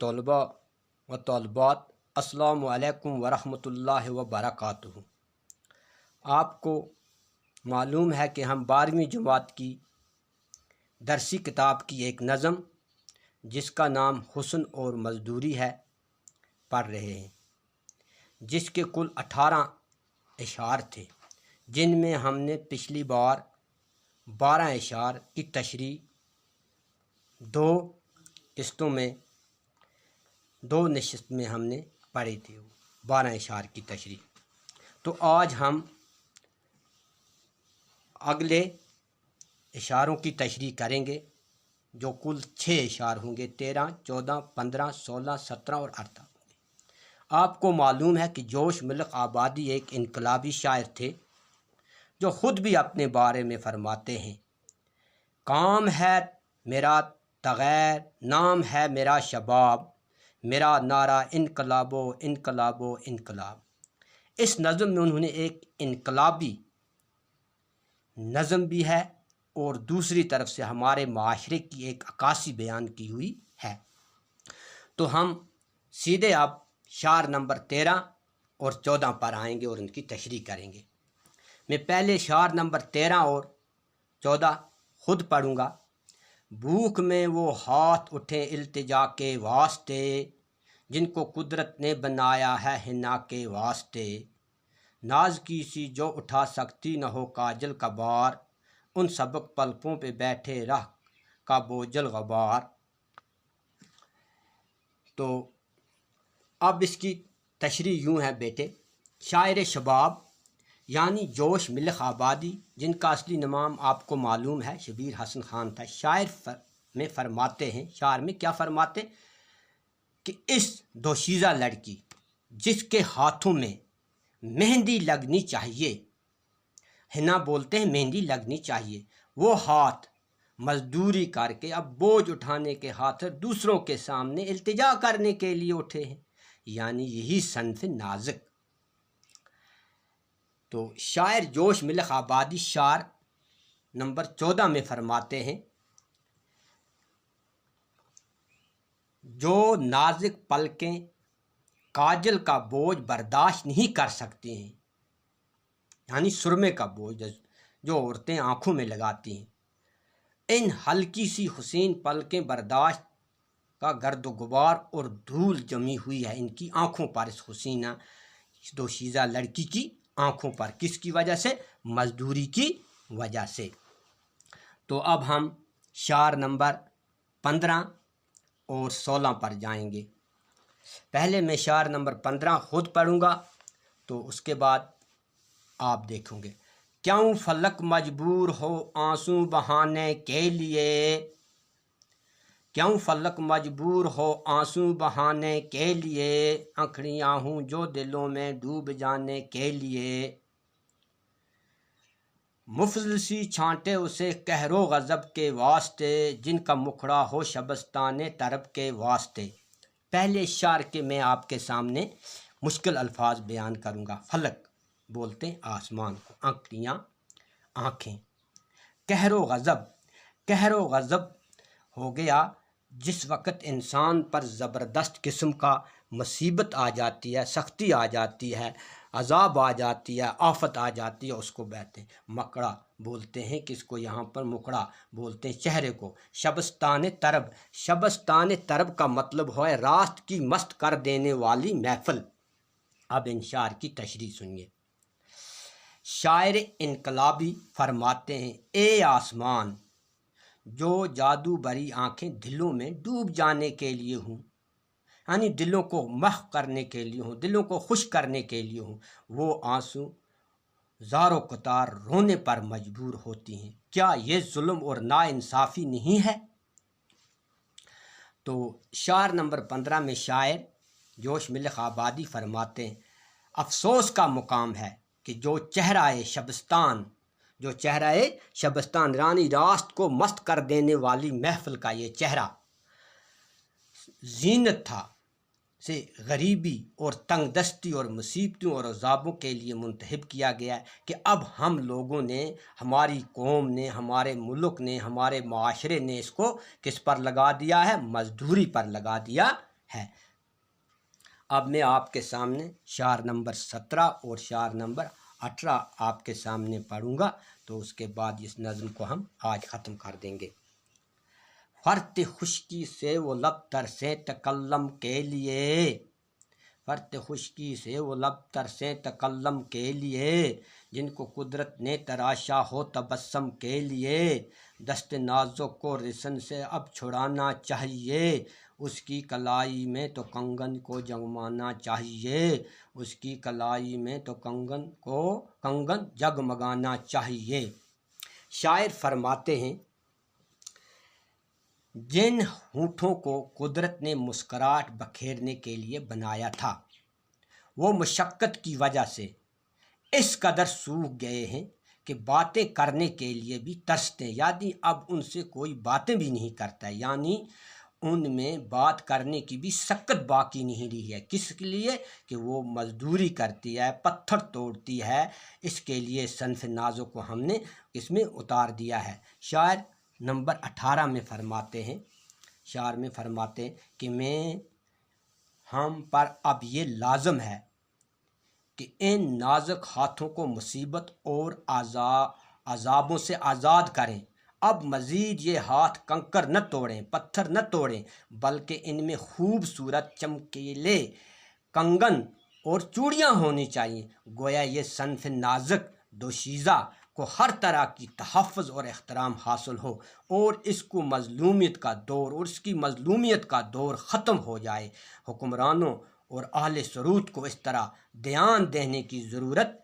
طلبہ و طالبات، السلام علیکم ورحمۃ اللہ وبرکاتہ۔ آپ کو معلوم ہے کہ ہم 12ویں جماعت کی درسی کتاب کی ایک نظم جس کا نام حسن اور مزدوری ہے پڑھ رہے ہیں، جس کے کل 18 اشعار تھے، جن میں ہم نے پچھلی بار 12 اشعار کی تشریح 2 قسطوں میں 2 نشست میں ہم نے پڑھی تھی 12 اشعار کی تشریح۔ تو آج ہم اگلے اشعاروں کی تشریح کریں گے جو کل 6 اشعار ہوں گے، 13، 14، 15، 16، 17 اور 18 ہوں گے۔ آپ کو معلوم ہے کہ جوش ملک آبادی ایک انقلابی شاعر تھے جو خود بھی اپنے بارے میں فرماتے ہیں، کام ہے میرا تغیر، نام ہے میرا شباب، میرا نعرہ انقلاب و انقلاب و انقلاب۔ اس نظم میں انہوں نے ایک انقلابی نظم بھی ہے اور دوسری طرف سے ہمارے معاشرے کی ایک عکاسی بیان کی ہوئی ہے۔ تو ہم سیدھے اب شعر نمبر 13 اور 14 پر آئیں گے اور ان کی تشریح کریں گے۔ میں پہلے شعر نمبر 13 اور 14 خود پڑھوں گا۔ بھوک میں وہ ہاتھ اٹھے التجا کے واسطے، جن کو قدرت نے بنایا ہے حنا کے واسطے، ناز کی سی جو اٹھا سکتی نہ ہو کاجل کا بار، ان سبک پلکوں پہ بیٹھے رہ کا بوجھل غبار۔ تو اب اس کی تشریح یوں ہے بیٹے، شاعر شباب یعنی جوش ملک آبادی، جن کا اصلی نام آپ کو معلوم ہے شبیر حسن خان تھا، شاعر میں فرماتے ہیں، شعر میں کیا فرماتے کہ اس دوشیزہ لڑکی جس کے ہاتھوں میں مہندی لگنی چاہیے، حنا بولتے ہیں مہندی لگنی چاہیے، وہ ہاتھ مزدوری کر کے اب بوجھ اٹھانے کے ہاتھ دوسروں کے سامنے التجا کرنے کے لیے اٹھے ہیں، یعنی یہی صنف نازک۔ تو شاعر جوش ملک آبادی شعر نمبر 14 میں فرماتے ہیں، جو نازک پلکیں کاجل کا بوجھ برداشت نہیں کر سکتی ہیں، یعنی سرمے کا بوجھ جو عورتیں آنکھوں میں لگاتی ہیں، ان ہلکی سی حسین پلکیں برداشت کا گرد و غبار اور دھول جمی ہوئی ہے ان کی آنکھوں پر، اس حسینہ دوشیزہ لڑکی کی آنکھوں پر، کس کی وجہ سے؟ مزدوری کی وجہ سے۔ تو اب ہم شعر نمبر 15 اور 16 پر جائیں گے۔ پہلے میں شعر نمبر 15 خود پڑھوں گا، تو اس کے بعد آپ دیکھیں گے۔ کیوں فلک مجبور ہو آنسو بہانے کے لیے، کیوں فلک مجبور ہو آنسو بہانے کے لیے، آنکھڑیاں ہوں جو دلوں میں ڈوب جانے کے لیے، مفضل سی چھانٹے اسے قہر و غضب کے واسطے، جن کا مکھڑا ہو شبستان طرب کے واسطے۔ پہلے شعر کے میں آپ کے سامنے مشکل الفاظ بیان کروں گا۔ فلک بولتے ہیں آسمان کو، آنکھڑیاں آنکھیں، قہر و غضب، قہر و غضب ہو گیا جس وقت انسان پر زبردست قسم کا مصیبت آ جاتی ہے، سختی آ جاتی ہے، عذاب آ جاتی ہے، آفت آ جاتی ہے، اس کو کہتے ہیں مکڑا بولتے ہیں، کس کو یہاں پر مکڑا بولتے ہیں چہرے کو۔ شبستان طرب، شبستان طرب کا مطلب ہے راست کی مست کر دینے والی محفل۔ اب ان شعر کی تشریح سنیے۔ شاعر انقلابی فرماتے ہیں، اے آسمان جو جادو بری آنکھیں دلوں میں ڈوب جانے کے لیے ہوں، یعنی دلوں کو محو کرنے کے لیے ہوں، دلوں کو خوش کرنے کے لیے ہوں، وہ آنسو زار و قطار رونے پر مجبور ہوتی ہیں، کیا یہ ظلم اور ناانصافی نہیں ہے؟ تو شعر نمبر 15 میں شاعر جوش ملک آبادی فرماتے ہیں، افسوس کا مقام ہے کہ جو چہرہ شبستان، جو چہرہ شبستان رانی راست کو مست کر دینے والی محفل کا یہ چہرہ زینت تھا، سے غریبی اور تنگ دستی اور مصیبتوں اور عذابوں کے لیے منتخب کیا گیا ہے، کہ اب ہم لوگوں نے، ہماری قوم نے، ہمارے ملک نے، ہمارے معاشرے نے اس کو کس پر لگا دیا ہے؟ مزدوری پر لگا دیا ہے۔ اب میں آپ کے سامنے شعر نمبر 17 اور شعر نمبر 18 آپ کے سامنے پڑھوں گا، تو اس کے بعد اس نظم کو ہم آج ختم کر دیں گے۔ فرط خشکی سے وہ لب ترسیں تکلم کے لیے، فرط خشکی سے وہ لب ترسیں تکلم کے لیے، جن کو قدرت نے تراشا ہو تبسم کے لیے، دست نازک کو رسن سے اب چھڑانا چاہیے، اس کی کلائی میں تو کنگن کو جگمانا چاہیے، اس کی کلائی میں تو کنگن جگمگانا چاہیے۔ شاعر فرماتے ہیں جن ہونٹوں کو قدرت نے مسکراہٹ بکھیرنے کے لیے بنایا تھا، وہ مشقت کی وجہ سے اس قدر سوکھ گئے ہیں کہ باتیں کرنے کے لیے بھی ترستے ہیں، یعنی اب ان سے کوئی باتیں بھی نہیں کرتا ہے، یعنی ان میں بات کرنے کی بھی سکت باقی نہیں رہی ہے۔ کس کے لیے؟ کہ وہ مزدوری کرتی ہے، پتھر توڑتی ہے، اس کے لیے صنف نازک کو ہم نے اس میں اتار دیا ہے۔ شاعر نمبر 18 میں فرماتے ہیں، شعر میں فرماتے ہیں کہ ہم پر اب یہ لازم ہے کہ ان نازک ہاتھوں کو مصیبت اور عذابوں سے آزاد کریں، اب مزید یہ ہاتھ کنکر نہ توڑیں، پتھر نہ توڑیں، بلکہ ان میں خوبصورت چمکیلے کنگن اور چوڑیاں ہونی چاہیے، گویا یہ صنف نازک دوشیزہ کو ہر طرح کی تحفظ اور احترام حاصل ہو، اور اس کو مظلومیت کا دور اور اس کی مظلومیت کا دور ختم ہو جائے۔ حکمرانوں اور اہل سرود کو اس طرح دھیان دینے کی ضرورت